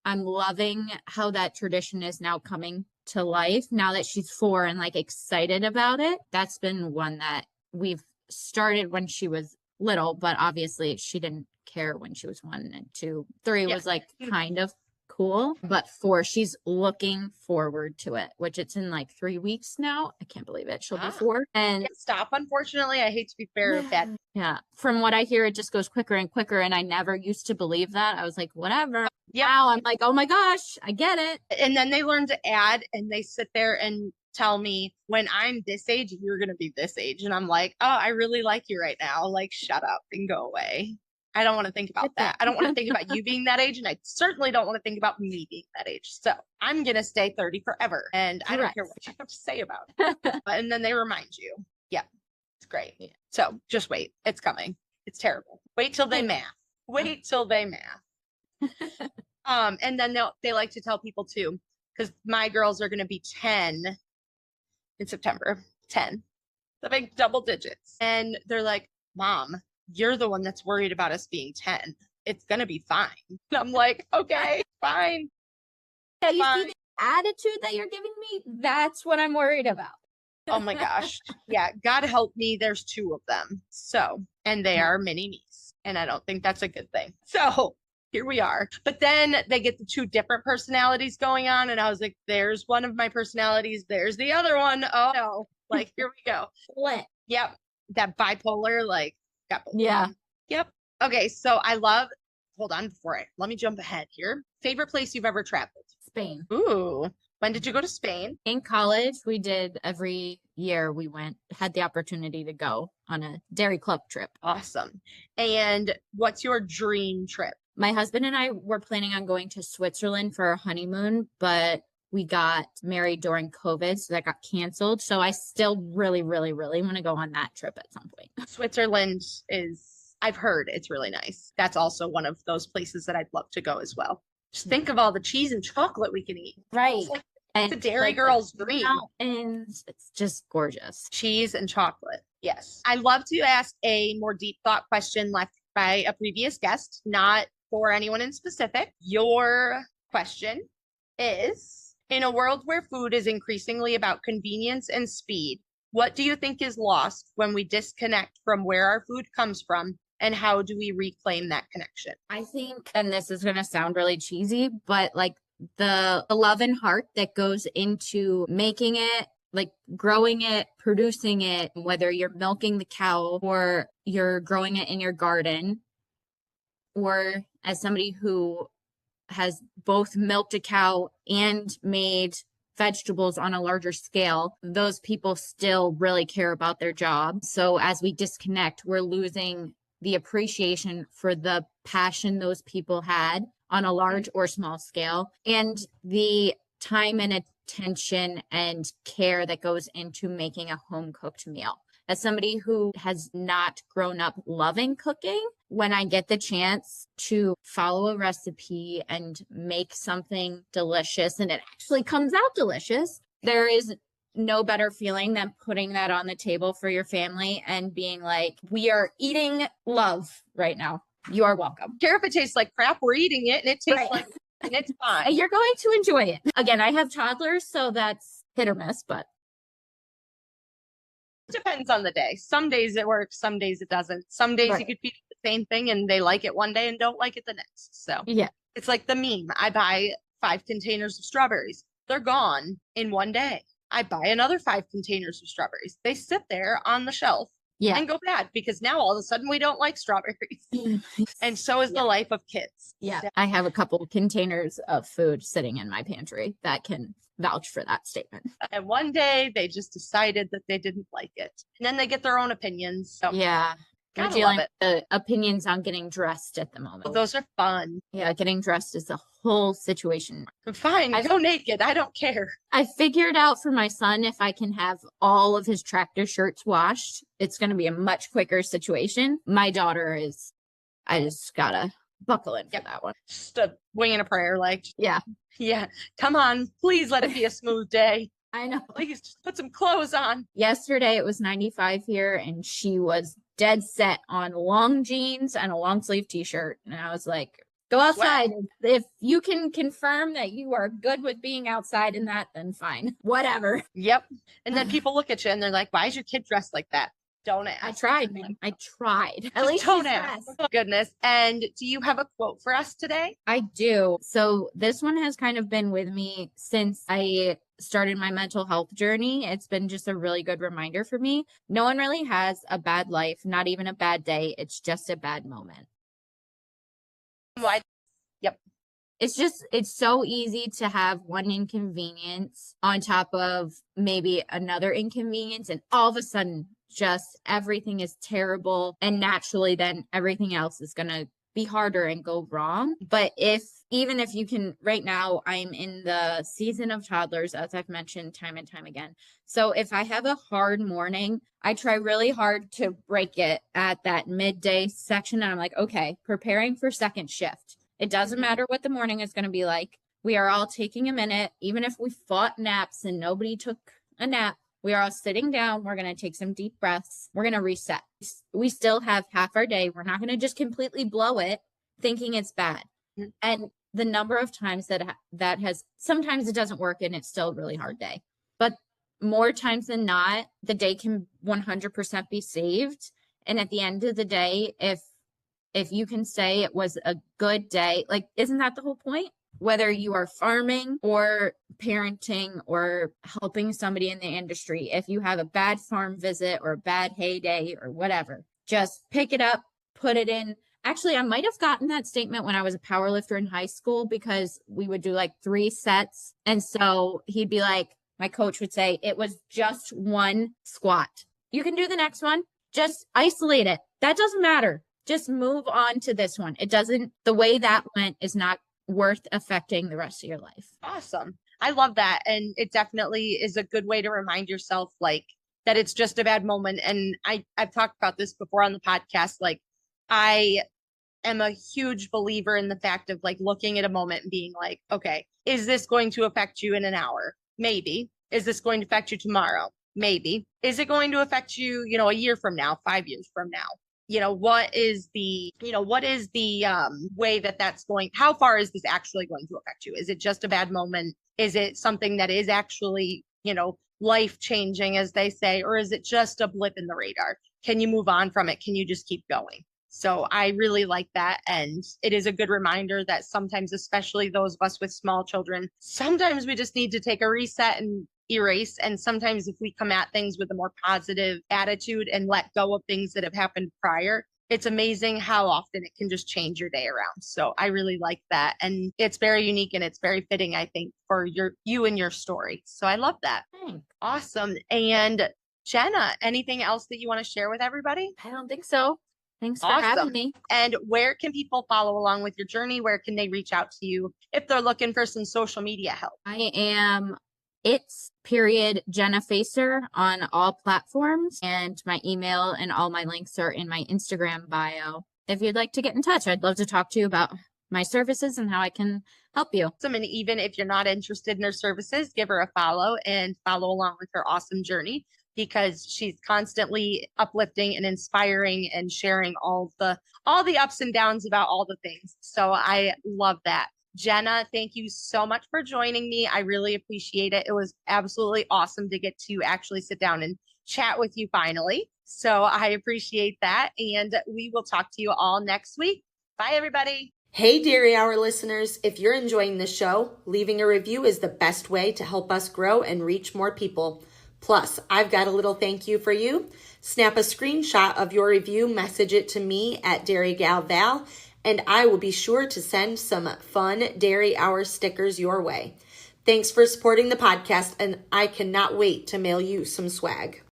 [SPEAKER 2] I'm loving how that tradition is now coming to life now that she's 4 and like excited about it. That's been one that we've started when she was little, but obviously she didn't care when she was 1 and 2. 3 was like kind of cool, but 4, she's looking forward to it, which it's in like 3 weeks now. I can't believe it. She'll be 4. And
[SPEAKER 3] stop, unfortunately. I hate to be fair with that.
[SPEAKER 2] Yeah. From what I hear, it just goes quicker and quicker. And I never used to believe that. I was like, whatever. Now I'm like, oh my gosh, I get it.
[SPEAKER 3] And then they learn to add, and they sit there and tell me, when I'm this age, you're going to be this age. And I'm like, oh, I really like you right now. Like, shut up and go away. I don't want to think about that. I don't want to think about you being that age. And I certainly don't want to think about me being that age. So I'm going to stay 30 forever. And I don't care what you have to say about it. And then they remind you. Yeah, it's great. Yeah. So just wait. It's coming. It's terrible. Wait till they math. Wait till they math. And then they like to tell people too, because my girls are going to be 10 in September. 10. The big double digits. And they're like, Mom, you're the one that's worried about us being 10. It's going to be fine. And I'm like, okay, fine.
[SPEAKER 2] Yeah, you see the attitude that you're giving me? That's what I'm worried about.
[SPEAKER 3] Oh my gosh. Yeah. God help me. There's 2 of them. So, and they are mini me's. And I don't think that's a good thing. So here we are. But then they get the 2 different personalities going on. And I was like, there's one of my personalities. There's the other one. Oh no. Like, here we go.
[SPEAKER 2] What?
[SPEAKER 3] Yep. That bipolar, like, got both.
[SPEAKER 2] Yeah.
[SPEAKER 3] Yep. Okay. So hold on let me jump ahead here. Favorite place you've ever traveled?
[SPEAKER 2] Spain.
[SPEAKER 3] Ooh. When did you go to Spain?
[SPEAKER 2] In college, we did every year had the opportunity to go on a dairy club trip.
[SPEAKER 3] Awesome. And what's your dream trip?
[SPEAKER 2] My husband and I were planning on going to Switzerland for our honeymoon, but we got married during COVID, so that got canceled. So I still really, really, really want to go on that trip at some point.
[SPEAKER 3] Switzerland I've heard it's really nice. That's also one of those places that I'd love to go as well. Just think of all the cheese and chocolate we can eat.
[SPEAKER 2] Right.
[SPEAKER 3] It's like the dairy girl's dream.
[SPEAKER 2] Mountains. It's just gorgeous.
[SPEAKER 3] Cheese and chocolate. Yes. I love to ask a more deep thought question left by a previous guest, not for anyone in specific. Your question is, in a world where food is increasingly about convenience and speed, what do you think is lost when we disconnect from where our food comes from, and how do we reclaim that connection?
[SPEAKER 2] I think, and this is going to sound really cheesy, but like the love and heart that goes into making it, like growing it, producing it, whether you're milking the cow or you're growing it in your garden, or as somebody who has both milked a cow and made vegetables on a larger scale, those people still really care about their job. So as we disconnect, we're losing the appreciation for the passion those people had on a large or small scale, and the time and attention and care that goes into making a home cooked meal. As somebody who has not grown up loving cooking, when I get the chance to follow a recipe and make something delicious and it actually comes out delicious, there is no better feeling than putting that on the table for your family and being like, we are eating love right now. You are welcome.
[SPEAKER 3] Care if it tastes like crap, we're eating it and it tastes like, and it's fine.
[SPEAKER 2] And you're going to enjoy it. Again, I have toddlers, so that's hit or miss, but
[SPEAKER 3] depends on the day. Some days it works, some days it doesn't. Some days you could feed the same thing and they like it one day and don't like it the next. So
[SPEAKER 2] yeah,
[SPEAKER 3] it's like the meme. I buy 5 containers of strawberries. They're gone in one day. I buy another 5 containers of strawberries. They sit there on the shelf and go bad because now all of a sudden we don't like strawberries. And so is the life of kids.
[SPEAKER 2] Yeah. I have a couple of containers of food sitting in my pantry that can vouch for that statement.
[SPEAKER 3] And one day they just decided that they didn't like it. And then they get their own opinions. So
[SPEAKER 2] yeah. We're dealing with the opinions on getting dressed at the moment.
[SPEAKER 3] Well, those are fun.
[SPEAKER 2] Yeah, getting dressed is a whole situation.
[SPEAKER 3] Fine, go naked. I don't care.
[SPEAKER 2] I figured out for my son, if I can have all of his tractor shirts washed, it's going to be a much quicker situation. My daughter I just gotta buckle in for that one.
[SPEAKER 3] Just a wing and a prayer, like,
[SPEAKER 2] Yeah.
[SPEAKER 3] yeah, come on, please let it be a smooth day.
[SPEAKER 2] I know.
[SPEAKER 3] Please just put some clothes on.
[SPEAKER 2] Yesterday it was 95 here and she was dead set on long jeans and a long sleeve t-shirt. And I was like, go outside. If you can confirm that you are good with being outside in that, then fine. Whatever.
[SPEAKER 3] Yep. And then people look at you and they're like, why is your kid dressed like that? Don't ask.
[SPEAKER 2] I tried, man. I tried. At least
[SPEAKER 3] don't
[SPEAKER 2] she's
[SPEAKER 3] ask.
[SPEAKER 2] dressed.
[SPEAKER 3] Oh, goodness. And do you have a quote for us today?
[SPEAKER 2] I do. So this one has kind of been with me since I started my mental health journey. It's been just a really good reminder for me. No one really has a bad life, not even a bad day. It's just a bad moment.
[SPEAKER 3] Why? Yep.
[SPEAKER 2] It's so easy to have one inconvenience on top of maybe another inconvenience, and all of a sudden just everything is terrible, and naturally then everything else is going to be harder and go wrong. But even if you can, right now I'm in the season of toddlers, as I've mentioned time and time again. So if I have a hard morning, I try really hard to break it at that midday section. And I'm like, okay, preparing for second shift. It doesn't matter what the morning is going to be like. We are all taking a minute, even if we fought naps and nobody took a nap. We are all sitting down. We're going to take some deep breaths. We're going to reset. We still have half our day. We're not going to just completely blow it thinking it's bad. Mm-hmm. And the number of times that has, sometimes it doesn't work and it's still a really hard day. But more times than not, the day can 100% be saved. And at the end of the day, if you can say it was a good day, like, isn't that the whole point? Whether you are farming or parenting or helping somebody in the industry, if you have a bad farm visit or a bad hay day or whatever, just pick it up, put it in. Actually, I might have gotten that statement when I was a power lifter in high school, because we would do like 3 sets. And so he'd be like, my coach would say, it was just one squat. You can do the next one. Just isolate it. That doesn't matter. Just move on to this one. The way that went is not worth affecting the rest of your life.
[SPEAKER 3] Awesome. I love that. And it definitely is a good way to remind yourself, like, that it's just a bad moment. And I've talked about this before on the podcast. Like, I am a huge believer in the fact of, like, looking at a moment and being like, okay, is this going to affect you in an hour? Maybe. Is this going to affect you tomorrow? Maybe. Is it going to affect you, a year from now, 5 years from now? What is the way that's going, how far is this actually going to affect you? Is it just a bad moment? Is it something that is actually, life changing, as they say, or is it just a blip in the radar? Can you move on from it? Can you just keep going? So I really like that. And it is a good reminder that sometimes, especially those of us with small children, sometimes we just need to take a reset and erase. And sometimes if we come at things with a more positive attitude and let go of things that have happened prior, it's amazing how often it can just change your day around. So I really like that. And it's very unique and it's very fitting, I think, for you and your story. So I love that.
[SPEAKER 2] Thanks.
[SPEAKER 3] Awesome. And Jenna, anything else that you want to share with everybody?
[SPEAKER 2] I don't think so. Thanks for having me.
[SPEAKER 3] And where can people follow along with your journey? Where can they reach out to you if they're looking for some social media help?
[SPEAKER 2] I am Jenna Facer on all platforms, and my email and all my links are in my Instagram bio. If you'd like to get in touch, I'd love to talk to you about my services and how I can help you.
[SPEAKER 3] Awesome. And even if you're not interested in her services, give her a follow and follow along with her awesome journey, because she's constantly uplifting and inspiring and sharing all the ups and downs about all the things. So I love that. Jenna, thank you so much for joining me. I really appreciate it. It was absolutely awesome to get to actually sit down and chat with you finally. So I appreciate that. And we will talk to you all next week. Bye, everybody.
[SPEAKER 1] Hey, Dairy Hour listeners, if you're enjoying the show, leaving a review is the best way to help us grow and reach more people. Plus, I've got a little thank you for you. Snap a screenshot of your review, message it to me at Dairy Gal Val, and I will be sure to send some fun Dairy Hour stickers your way. Thanks for supporting the podcast, and I cannot wait to mail you some swag.